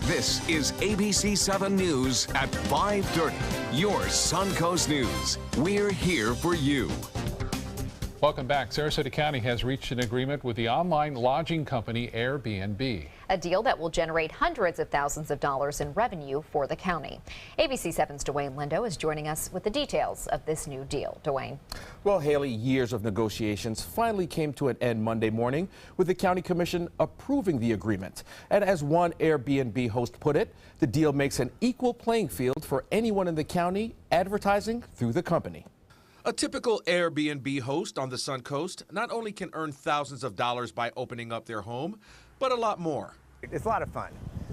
This is ABC7 News at 5:30. Your Suncoast News. We're here for you. Welcome back. Sarasota County has reached an agreement with the online lodging company Airbnb. A deal that will generate hundreds of thousands of dollars in revenue for the county. ABC7's Dwayne Lindo is joining us with the details of this new deal. Dwayne. Well, Haley, years of negotiations finally came to an end Monday morning with the county commission approving the agreement. And as one Airbnb host put it, the deal makes an equal playing field for anyone in the county advertising through the company. A typical Airbnb host on the Suncoast not only can earn thousands of dollars by opening up their home, but a lot more. It's a lot of fun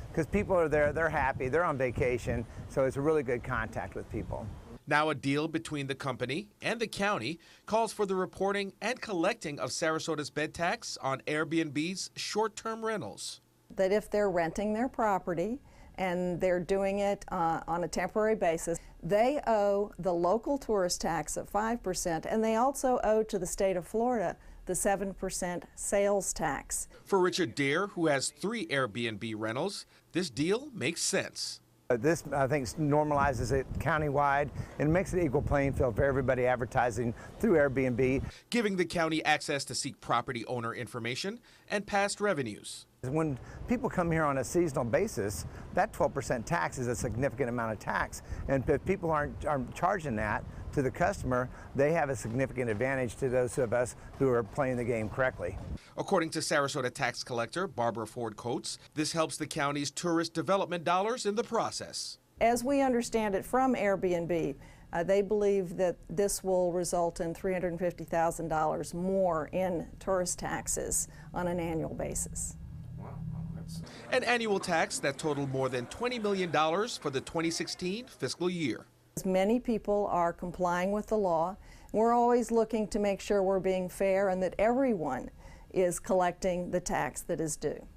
because people are there, they're happy, they're on vacation, so it's a really good contact with people. Now a deal between the company and the county calls for the reporting and collecting of Sarasota's bed tax on Airbnb's short-term rentals. That if they're renting their property and they're doing it on a temporary basis, they owe the local tourist tax of 5%, and they also owe to the state of Florida the 7% sales tax. For Richard Deere, who has 3 Airbnb rentals, this deal makes sense. This, I think, normalizes it countywide and makes it equal playing field for everybody advertising through Airbnb. Giving the county access to seek property owner information and past revenues. When people come here on a seasonal basis, that 12% tax is a significant amount of tax. And if people aren't charging that to the customer, they have a significant advantage to those of us who are playing the game correctly. According to Sarasota tax collector Barbara Ford Coates, this helps the county's tourist development dollars in the process. As we understand it from Airbnb, they believe that this will result in $350,000 more in tourist taxes on an annual basis. An annual tax that totaled more than $20 million for the 2016 fiscal year. Many people are complying with the law. We're always looking to make sure we're being fair and that everyone is collecting the tax that is due.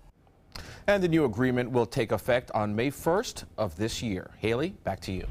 And the new agreement will take effect on May 1st of this year. Haley, back to you.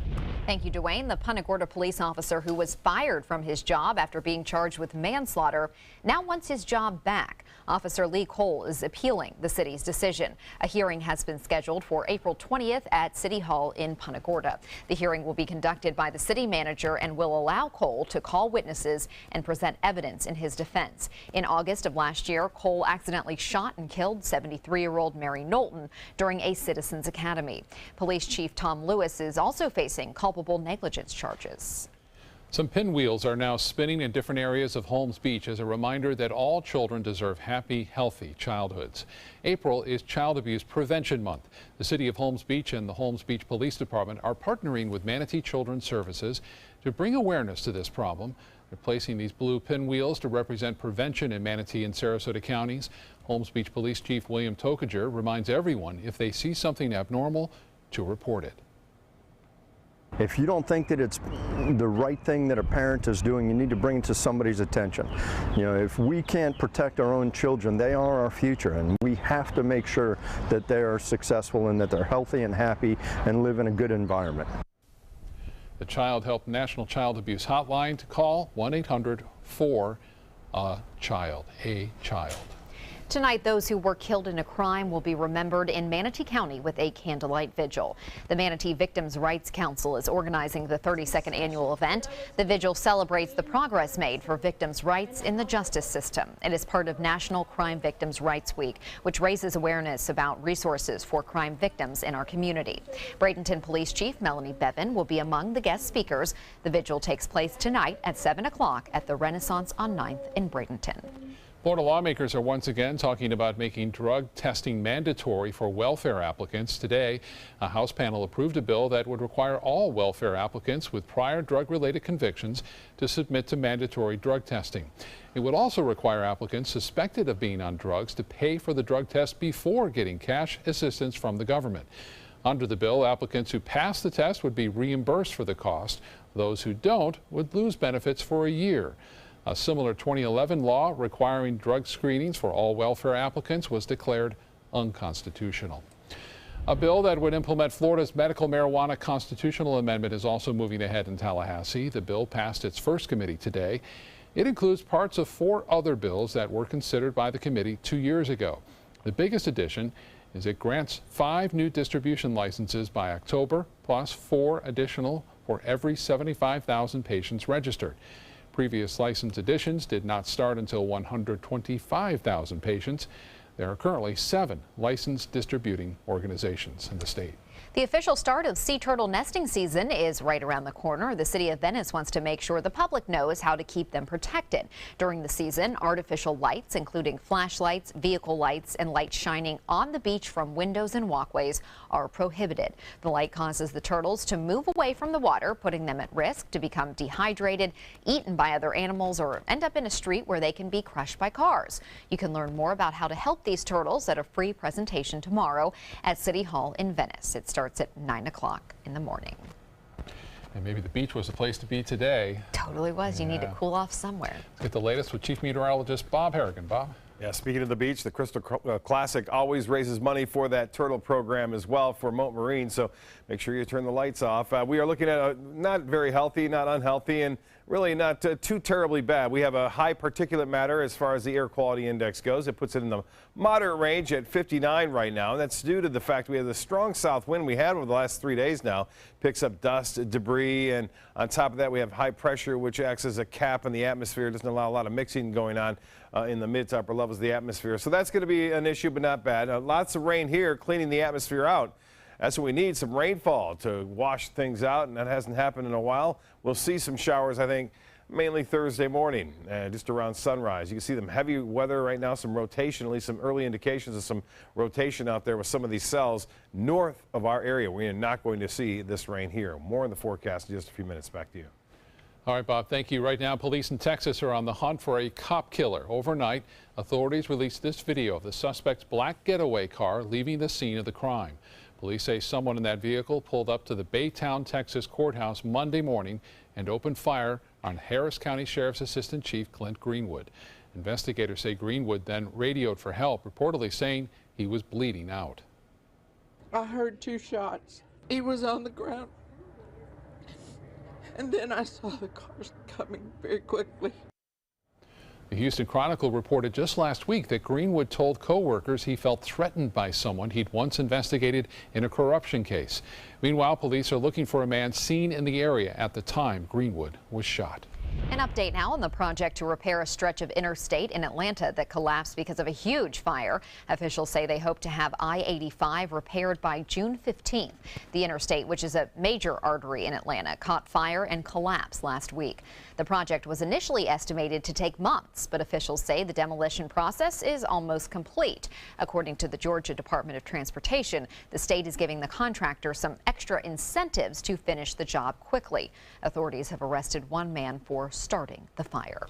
Thank you, Dwayne. The Punta Gorda police officer who was fired from his job after being charged with manslaughter now wants his job back. Officer Lee Cole is appealing the city's decision. A hearing has been scheduled for April 20th at City Hall in Punta Gorda. The hearing will be conducted by the city manager and will allow Cole to call witnesses and present evidence in his defense. In August of last year, Cole accidentally shot and killed 73-year-old Mary Knowlton during a Citizens Academy. Police Chief Tom Lewis is also facing culpable negligence charges. Some pinwheels are now spinning in different areas of Holmes Beach as a reminder that all children deserve happy, healthy childhoods. April is Child Abuse Prevention Month. The City of Holmes Beach and the Holmes Beach Police Department are partnering with Manatee Children's Services to bring awareness to this problem. They're placing these blue pinwheels to represent prevention in Manatee and Sarasota counties. Holmes Beach Police Chief William Tokajer reminds everyone if they see something abnormal to report it. If you don't think that it's the right thing that a parent is doing, you need to bring it to somebody's attention. You know, if we can't protect our own children, they are our future, and we have to make sure that they are successful and that they're healthy and happy and live in a good environment. The Child Help National Child Abuse Hotline to call 1-800-4-CHILD. Tonight, those who were killed in a crime will be remembered in Manatee County with a candlelight vigil. The Manatee Victims' Rights Council is organizing the 32nd annual event. The vigil celebrates the progress made for victims' rights in the justice system. It is part of National Crime Victims' Rights Week, which raises awareness about resources for crime victims in our community. Bradenton Police Chief Melanie Bevan will be among the guest speakers. The vigil takes place tonight at 7 o'clock at the Renaissance on 9th in Bradenton. Florida lawmakers are once again talking about making drug testing mandatory for welfare applicants. Today, a House panel approved a bill that would require all welfare applicants with prior drug-related convictions to submit to mandatory drug testing. It would also require applicants suspected of being on drugs to pay for the drug test before getting cash assistance from the government. Under the bill, applicants who pass the test would be reimbursed for the cost. Those who don't would lose benefits for a year. A similar 2011 law requiring drug screenings for all welfare applicants was declared unconstitutional. A bill that would implement Florida's medical marijuana constitutional amendment is also moving ahead in Tallahassee. The bill passed its first committee today. It includes parts of 4 other bills that were considered by the committee 2 years ago. The biggest addition is it grants 5 new distribution licenses by October, plus 4 additional for every 75,000 patients registered. Previous license additions did not start until 125,000 patients. There are currently 7 licensed distributing organizations in the state. The official start of sea turtle nesting season is right around the corner. The city of Venice wants to make sure the public knows how to keep them protected. During the season, artificial lights, including flashlights, vehicle lights, and lights shining on the beach from windows and walkways, are prohibited. The light causes the turtles to move away from the water, putting them at risk to become dehydrated, eaten by other animals, or end up in a street where they can be crushed by cars. You can learn more about how to help these turtles at a free presentation tomorrow at City Hall in Venice. It starts at 9 o'clock in the morning. And maybe the beach was the place to be today. Totally was. Yeah. You need to cool off somewhere. Let's get the latest with Chief Meteorologist Bob Harrigan. Bob? Yeah, speaking of the beach, the Crystal Classic always raises money for that turtle program as well for Moat Marine, so make sure you turn the lights off. We are looking at not very healthy, not unhealthy, and really not too terribly bad. We have a high particulate matter as far as the air quality index goes. It puts it in the moderate range at 59 right now, and that's due to the fact we have the strong south wind we had over the last 3 days now. Picks up dust, debris, and on top of that we have high pressure, which acts as a cap in the atmosphere. It doesn't allow a lot of mixing going on in the mid to upper levels of the atmosphere. So that's going to be an issue, but not bad. Lots of rain here, cleaning the atmosphere out. That's what we need, some rainfall to wash things out, and that hasn't happened in a while. We'll see some showers, I think, mainly Thursday morning, just around sunrise. You can see them heavy weather right now, some rotation, at least some early indications of some rotation out there with some of these cells north of our area. We are not going to see this rain here. More in the forecast in just a few minutes. Back to you. All right, Bob, thank you. Right now, police in Texas are on the hunt for a cop killer. Overnight, authorities released this video of the suspect's black getaway car leaving the scene of the crime. Police say someone in that vehicle pulled up to the Baytown, Texas courthouse Monday morning and opened fire on Harris County Sheriff's Assistant Chief Clint Greenwood. Investigators say Greenwood then radioed for help, reportedly saying he was bleeding out. I heard 2 shots. He was on the ground. And then I saw the cars coming very quickly. The Houston Chronicle reported just last week that Greenwood told co-workers he felt threatened by someone he'd once investigated in a corruption case. Meanwhile, police are looking for a man seen in the area at the time Greenwood was shot. An update now on the project to repair a stretch of interstate in Atlanta that collapsed because of a huge fire. Officials say they hope to have I-85 repaired by June 15th. The interstate, which is a major artery in Atlanta, caught fire and collapsed last week. The project was initially estimated to take months, but officials say the demolition process is almost complete. According to the Georgia Department of Transportation, the state is giving the contractor some extra incentives to finish the job quickly. Authorities have arrested 1 man for starting the fire.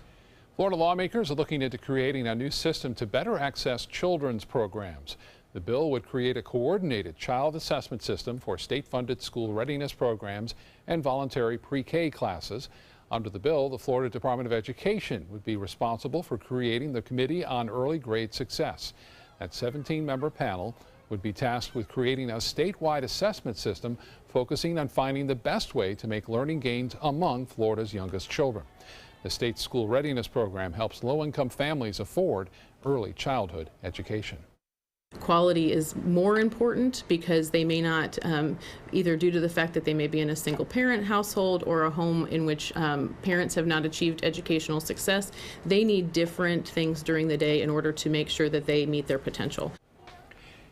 Florida lawmakers are looking into creating a new system to better access children's programs. The bill would create a coordinated child assessment system for state-funded school readiness programs and voluntary pre-K classes. Under the bill, the Florida Department of Education would be responsible for creating the Committee on Early Grade Success. That 17-member panel would be tasked with creating a statewide assessment system focusing on finding the best way to make learning gains among Florida's youngest children. The state school readiness program helps low-income families afford early childhood education. Quality is more important because they may not, either due to the fact that they may be in a single parent household or a home in which parents have not achieved educational success, they need different things during the day in order to make sure that they meet their potential.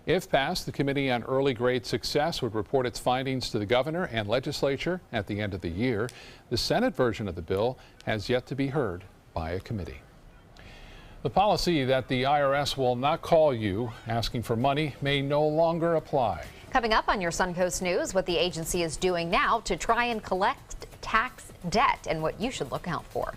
If passed, the Committee on Early Grade Success would report its findings to the governor and legislature at the end of the year. The Senate version of the bill has yet to be heard by a committee. The policy that the IRS will not call you asking for money may no longer apply. Coming up on your Suncoast News, what the agency is doing now to try and collect tax debt and what you should look out for.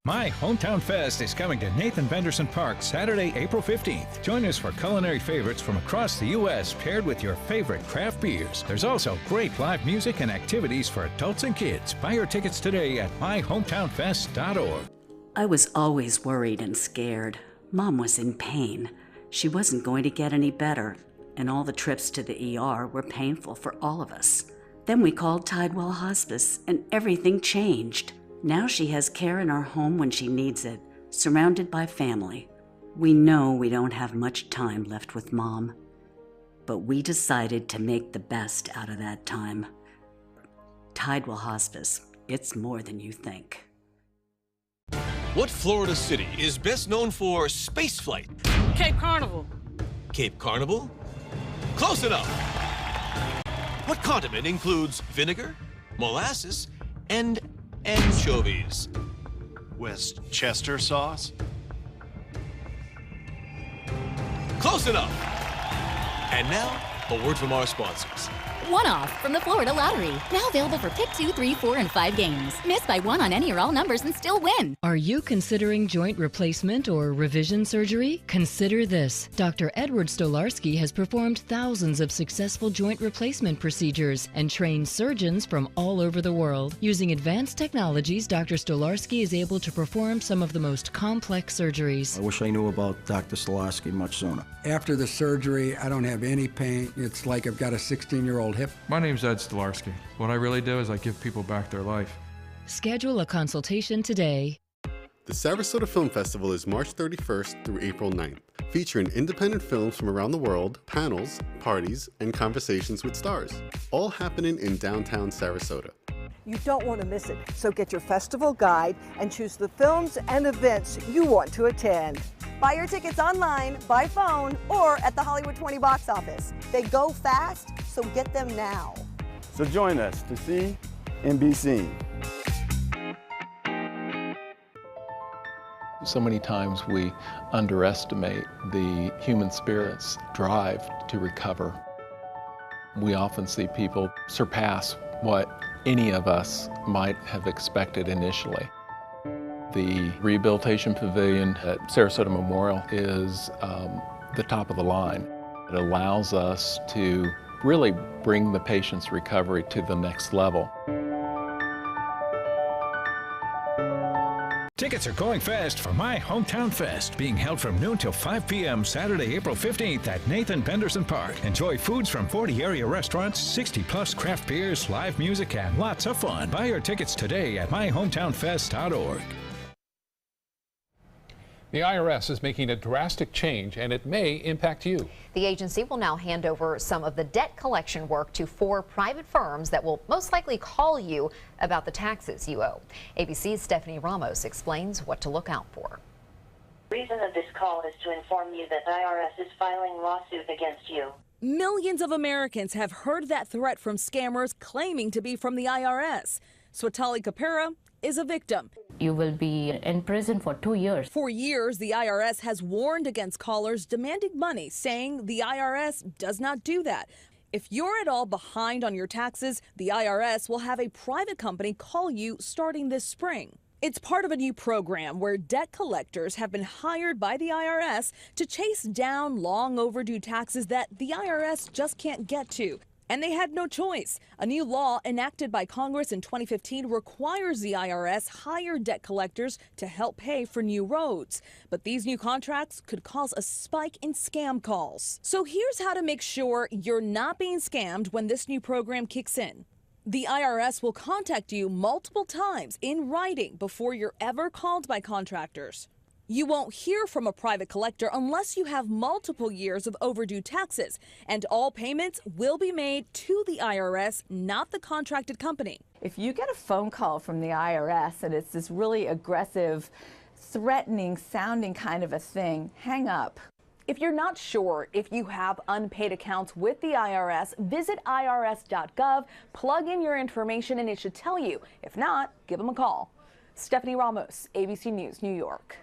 My Hometown Fest is coming to Nathan Benderson Park Saturday, April 15th. Join us for culinary favorites from across the U.S. paired with your favorite craft beers. There's also great live music and activities for adults and kids. Buy your tickets today at myhometownfest.org. I was always worried and scared. Mom was in pain. She wasn't going to get any better, and all the trips to the ER were painful for all of us. Then we called Tidewell Hospice, and everything changed. Now she has care in our home when she needs it, surrounded by family. We know we don't have much time left with Mom, but we decided to make the best out of that time. Tidewell Hospice, it's more than you think. What Florida city is best known for spaceflight? Cape Carnival. Cape Carnival? Close enough. What condiment includes vinegar, molasses, and anchovies? Westchester sauce? Close enough. And now, a word from our sponsors. One-off from the Florida Lottery. Now available for pick 2, 3, 4, and 5 games. Miss by one on any or all numbers and still win. Are you considering joint replacement or revision surgery? Consider this. Dr. Edward Stolarski has performed thousands of successful joint replacement procedures and trained surgeons from all over the world. Using advanced technologies, Dr. Stolarski is able to perform some of the most complex surgeries. I wish I knew about Dr. Stolarski much sooner. After the surgery, I don't have any pain. It's like I've got a 16-year-old hip. My name's Ed Stolarski. What I really do is I give people back their life. Schedule a consultation today. The Sarasota Film Festival is March 31st through April 9th, featuring independent films from around the world, panels, parties, and conversations with stars, all happening in downtown Sarasota. You don't want to miss it, so get your festival guide and choose the films and events you want to attend. Buy your tickets online, by phone, or at the Hollywood 20 box office. They go fast, so get them now. So join us to see and be seen. So many times we underestimate the human spirit's drive to recover. We often see people surpass what any of us might have expected initially. The Rehabilitation Pavilion at Sarasota Memorial is the top of the line. It allows us to really bring the patient's recovery to the next level. Tickets are going fast for My Hometown Fest, being held from noon till 5 p.m. Saturday, April 15th at Nathan Benderson Park. Enjoy foods from 40 area restaurants, 60+ craft beers, live music, and lots of fun. Buy your tickets today at myhometownfest.org. The IRS is making a drastic change, and it may impact you. The agency will now hand over some of the debt collection work to 4 private firms that will most likely call you about the taxes you owe. ABC's Stephanie Ramos explains what to look out for. The reason of this call is to inform you that the IRS is filing lawsuit against you. Millions of Americans have heard that threat from scammers claiming to be from the IRS. Swatali Kapura is a victim. You will be in prison for 2 years. For years, the IRS has warned against callers demanding money, saying the IRS does not do that. If you're at all behind on your taxes, the IRS will have a private company call you starting this spring. It's part of a new program where debt collectors have been hired by the IRS to chase down long overdue taxes that the IRS just can't get to. And they had no choice. A new law enacted by Congress in 2015 requires the IRS hire debt collectors to help pay for new roads. But these new contracts could cause a spike in scam calls. So here's how to make sure you're not being scammed when this new program kicks in. The IRS will contact you multiple times in writing before you're ever called by contractors. You won't hear from a private collector unless you have multiple years of overdue taxes, and all payments will be made to the IRS, not the contracted company. If you get a phone call from the IRS and it's this really aggressive, threatening sounding kind of a thing, hang up. If you're not sure if you have unpaid accounts with the IRS, visit irs.gov, plug in your information, and it should tell you. If not, give them a call. Stephanie Ramos, ABC News, New York.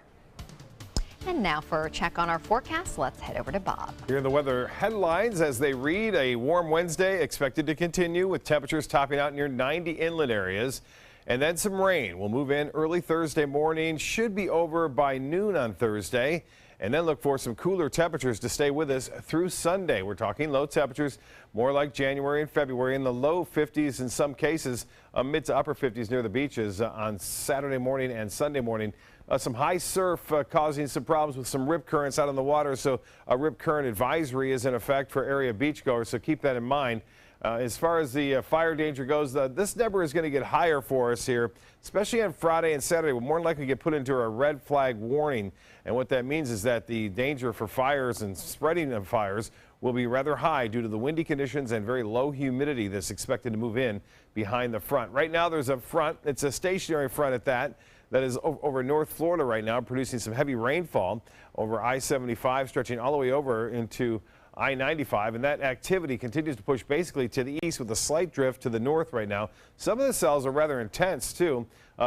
And now for a check on our forecast, let's head over to Bob. Here are the weather headlines as they read. A warm Wednesday expected to continue with temperatures topping out near 90 inland areas. And then some rain will move in early Thursday morning, should be over by noon on Thursday. And then look for some cooler temperatures to stay with us through Sunday. We're talking low temperatures, more like January and February, in the low 50s in some cases, mid to upper 50s near the beaches on Saturday morning and Sunday morning. Some high surf causing some problems with some rip currents out on the water, so a rip current advisory is in effect for area beachgoers, so keep that in mind. As far as the fire danger goes, this number is going to get higher for us here, especially on Friday and Saturday. We'll more than likely get put into a red flag warning. And what that means is that the danger for fires and spreading of fires will be rather high due to the windy conditions and very low humidity that's expected to move in behind the front. Right now there's a front. It's a stationary front at that. That is over North Florida right now, producing some heavy rainfall over I-75, stretching all the way over into I-95, and that activity continues to push basically to the east with a slight drift to the north right now. Some of the cells are rather intense too,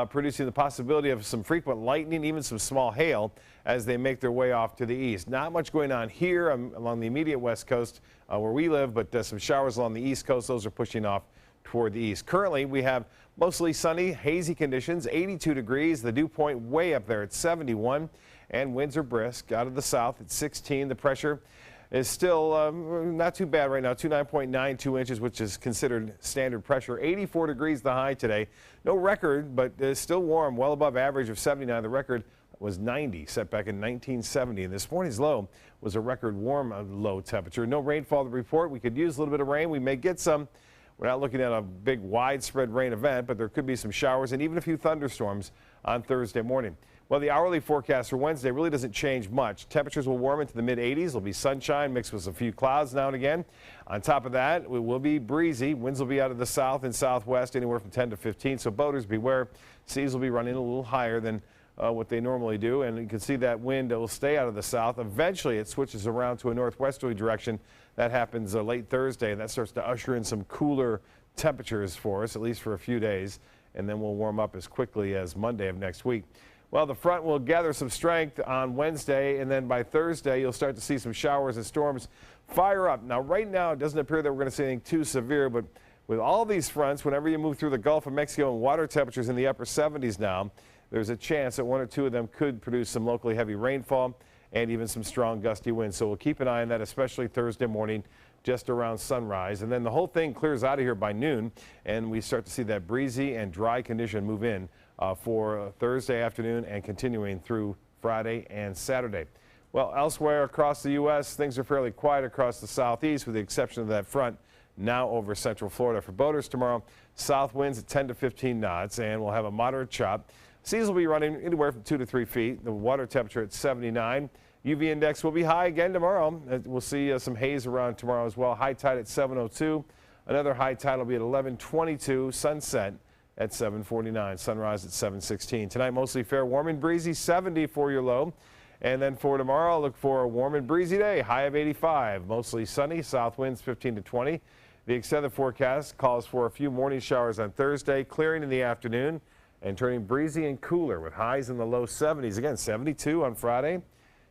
producing the possibility of some frequent lightning, even some small hail as they make their way off to the east. Not much going on here along the immediate west coast where we live, but some showers along the east coast. Those are pushing off toward the east. Currently, we have mostly sunny, hazy conditions, 82 degrees. The dew point way up there at 71, and winds are brisk out of the south at 16. The pressure is still not too bad right now, 29.92 inches, which is considered standard pressure. 84 degrees the high today. No record, but it's still warm, well above average of 79. The record was 90, set back in 1970. And this morning's low was a record warm low temperature. No rainfall to report. We could use a little bit of rain. We may get some. We're not looking at a big widespread rain event, but there could be some showers and even a few thunderstorms on Thursday morning. Well, the hourly forecast for Wednesday really doesn't change much. Temperatures will warm into the mid-80s. There'll be sunshine mixed with a few clouds now and again. On top of that, it will be breezy. Winds will be out of the south and southwest, anywhere from 10 to 15. So boaters beware. Seas will be running a little higher than what they normally do. And you can see that wind will stay out of the south. Eventually, it switches around to a northwesterly direction. That happens late Thursday, and that starts to usher in some cooler temperatures for us, at least for a few days. And then we'll warm up as quickly as Monday of next week. Well, the front will gather some strength on Wednesday, and then by Thursday, you'll start to see some showers and storms fire up. Now, right now, it doesn't appear that we're going to see anything too severe, but with all these fronts, whenever you move through the Gulf of Mexico and water temperatures in the upper 70s now, there's a chance that one or two of them could produce some locally heavy rainfall and even some strong gusty winds. So we'll keep an eye on that, especially Thursday morning, just around sunrise. And then the whole thing clears out of here by noon, and we start to see that breezy and dry condition move in for Thursday afternoon and continuing through Friday and Saturday. Well, elsewhere across the U.S., things are fairly quiet across the southeast with the exception of that front now over central Florida. For boaters tomorrow, south winds at 10 to 15 knots, and we'll have a moderate chop. Seas will be running anywhere from 2 to 3 feet. The water temperature at 79. UV index will be high again tomorrow. We'll see some haze around tomorrow as well. High tide at 7:02. Another high tide will be at 11:22. Sunset at 7:49. Sunrise at 7:16. Tonight, mostly fair, warm and breezy, 70 for your low. And then for tomorrow, look for a warm and breezy day, high of 85. Mostly sunny, south winds 15 to 20. The extended forecast calls for a few morning showers on Thursday, clearing in the afternoon and turning breezy and cooler with highs in the low 70s. Again, 72 on Friday,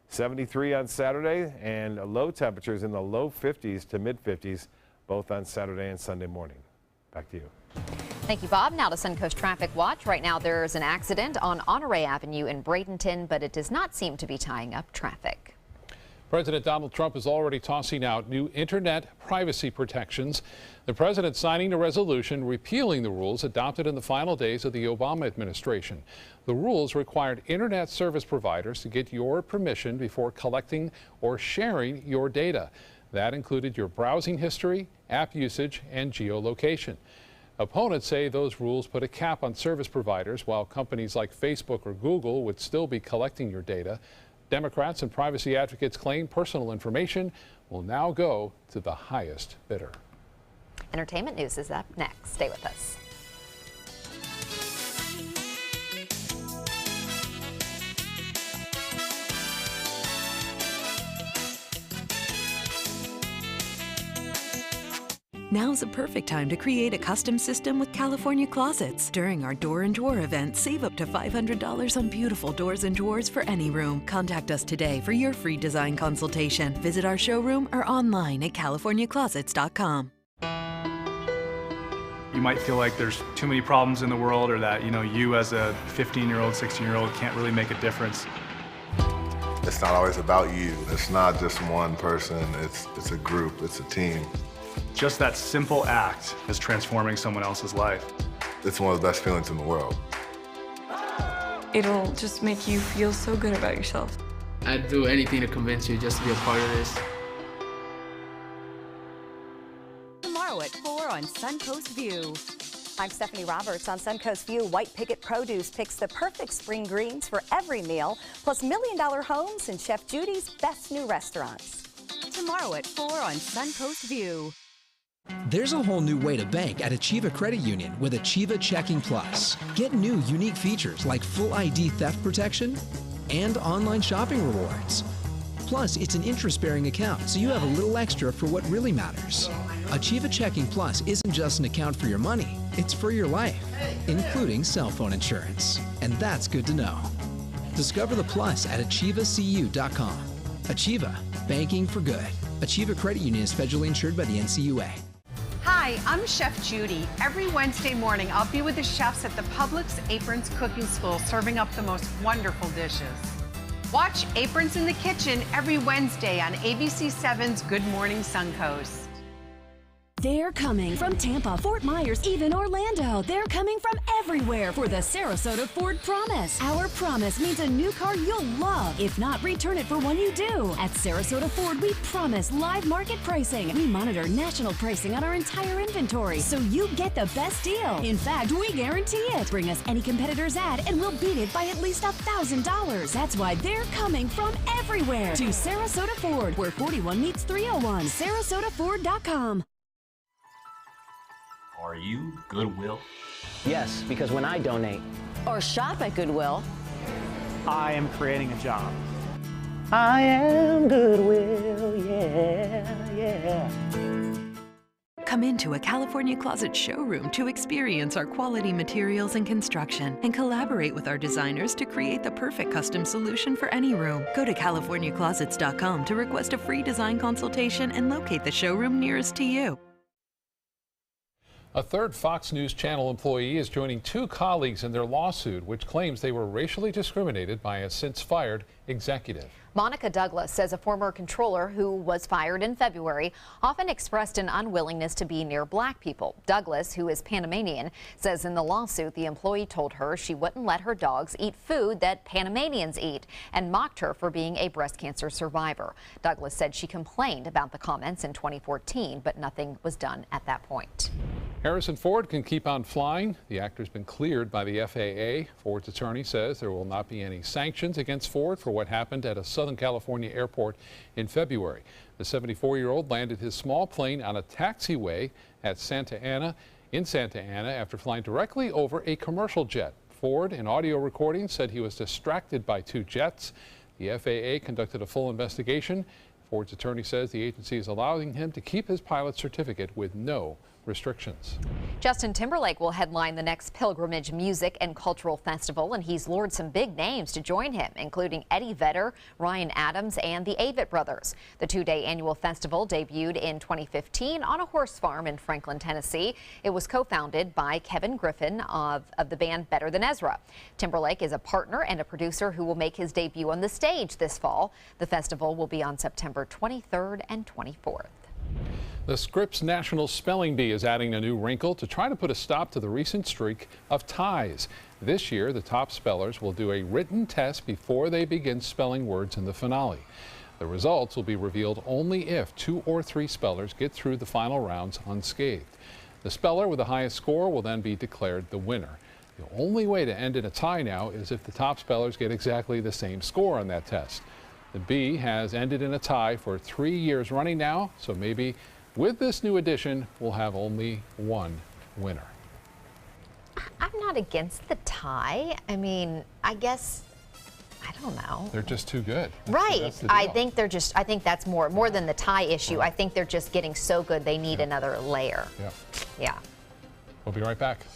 73 on Saturday, and low temperatures in the low 50s to mid 50s, both on Saturday and Sunday morning. Back to you. Thank you, Bob. Now to Suncoast Traffic Watch. Right now, there's an accident on Honore Avenue in Bradenton, but it does not seem to be tying up traffic. President Donald Trump is already tossing out new internet privacy protections. The president signing a resolution repealing the rules adopted in the final days of the Obama administration. The rules required internet service providers to get your permission before collecting or sharing your data. That included your browsing history, app usage, and geolocation. Opponents say those rules put a cap on service providers, while companies like Facebook or Google would still be collecting your data. Democrats and privacy advocates claim personal information will now go to the highest bidder. Entertainment news is up next. Stay with us. Now's the perfect time to create a custom system with California Closets. During our Door and Drawer event, save up to $500 on beautiful doors and drawers for any room. Contact us today for your free design consultation. Visit our showroom or online at californiaclosets.com. You might feel like there's too many problems in the world, or that, you as a 15-year-old, 16-year-old can't really make a difference. It's not always about you. It's not just one person. It's a group. It's a team. Just that simple act is transforming someone else's life. It's one of the best feelings in the world. It'll just make you feel so good about yourself. I'd do anything to convince you just to be a part of this. Tomorrow at 4 on Suncoast View. I'm Stephanie Roberts. On Suncoast View, White Picket Produce picks the perfect spring greens for every meal, plus million-dollar homes and Chef Judy's best new restaurants. Tomorrow at 4 on Suncoast View. There's a whole new way to bank at Achieva Credit Union with Achieva Checking Plus. Get new unique features like full ID theft protection and online shopping rewards. Plus, it's an interest-bearing account, so you have a little extra for what really matters. Achieva Checking Plus isn't just an account for your money, it's for your life, including cell phone insurance. And that's good to know. Discover the plus at achievacu.com. Achieva, banking for good. Achieva Credit Union is federally insured by the NCUA. Hi, I'm Chef Judy. Every Wednesday morning, I'll be with the chefs at the Publix Aprons Cooking School serving up the most wonderful dishes. Watch Aprons in the Kitchen every Wednesday on ABC7's Good Morning Suncoast. They're coming from Tampa, Fort Myers, even Orlando. They're coming from everywhere for the Sarasota Ford Promise. Our promise means a new car you'll love. If not, return it for one you do. At Sarasota Ford, we promise live market pricing. We monitor national pricing on our entire inventory, so you get the best deal. In fact, we guarantee it. Bring us any competitor's ad, and we'll beat it by at least $1,000. That's why they're coming from everywhere to Sarasota Ford, where 41 meets 301. SarasotaFord.com. Are you Goodwill? Yes, because when I donate or shop at Goodwill, I am creating a job. I am Goodwill, yeah. Come into a California Closet showroom to experience our quality materials and construction and collaborate with our designers to create the perfect custom solution for any room. Go to CaliforniaClosets.com to request a free design consultation and locate the showroom nearest to you. A third Fox News Channel employee is joining two colleagues in their lawsuit, which claims they were racially discriminated by a since-fired executive. Monica Douglas says a former controller who was fired in February often expressed an unwillingness to be near black people. Douglas, who is Panamanian, says in the lawsuit the employee told her she wouldn't let her dogs eat food that Panamanians eat and mocked her for being a breast cancer survivor. Douglas said she complained about the comments in 2014, but nothing was done at that point. Harrison Ford can keep on flying. The actor's been cleared by the FAA. Ford's attorney says there will not be any sanctions against Ford for what happened at a Southern California airport in February. The 74-year-old landed his small plane on a taxiway at Santa Ana after flying directly over a commercial jet. Ford, in audio recording, said he was distracted by two jets. The FAA conducted a full investigation. Ford's attorney says the agency is allowing him to keep his pilot's certificate with no restrictions. Justin Timberlake will headline the next Pilgrimage Music and Cultural Festival, and he's lured some big names to join him, including Eddie Vedder, Ryan Adams, and the Avett Brothers. The two-day annual festival debuted in 2015 on a horse farm in Franklin, Tennessee. It was co-founded by Kevin Griffin of the band Better Than Ezra. Timberlake is a partner and a producer who will make his debut on the stage this fall. The festival will be on September 23rd and 24th. The Scripps National Spelling Bee is adding a new wrinkle to try to put a stop to the recent streak of ties. This year, the top spellers will do a written test before they begin spelling words in the finale. The results will be revealed only if 2 or 3 spellers get through the final rounds unscathed. The speller with the highest score will then be declared the winner. The only way to end in a tie now is if the top spellers get exactly the same score on that test. The Bee has ended in a tie for 3 years running now, so maybe with this new addition, we'll have only one winner. I'm not against the tie. I mean, I guess, I don't know. They're just too good. Right. I think that's more than the tie issue. Right. I think they're just getting so good they need another layer. Yeah. Yeah. We'll be right back.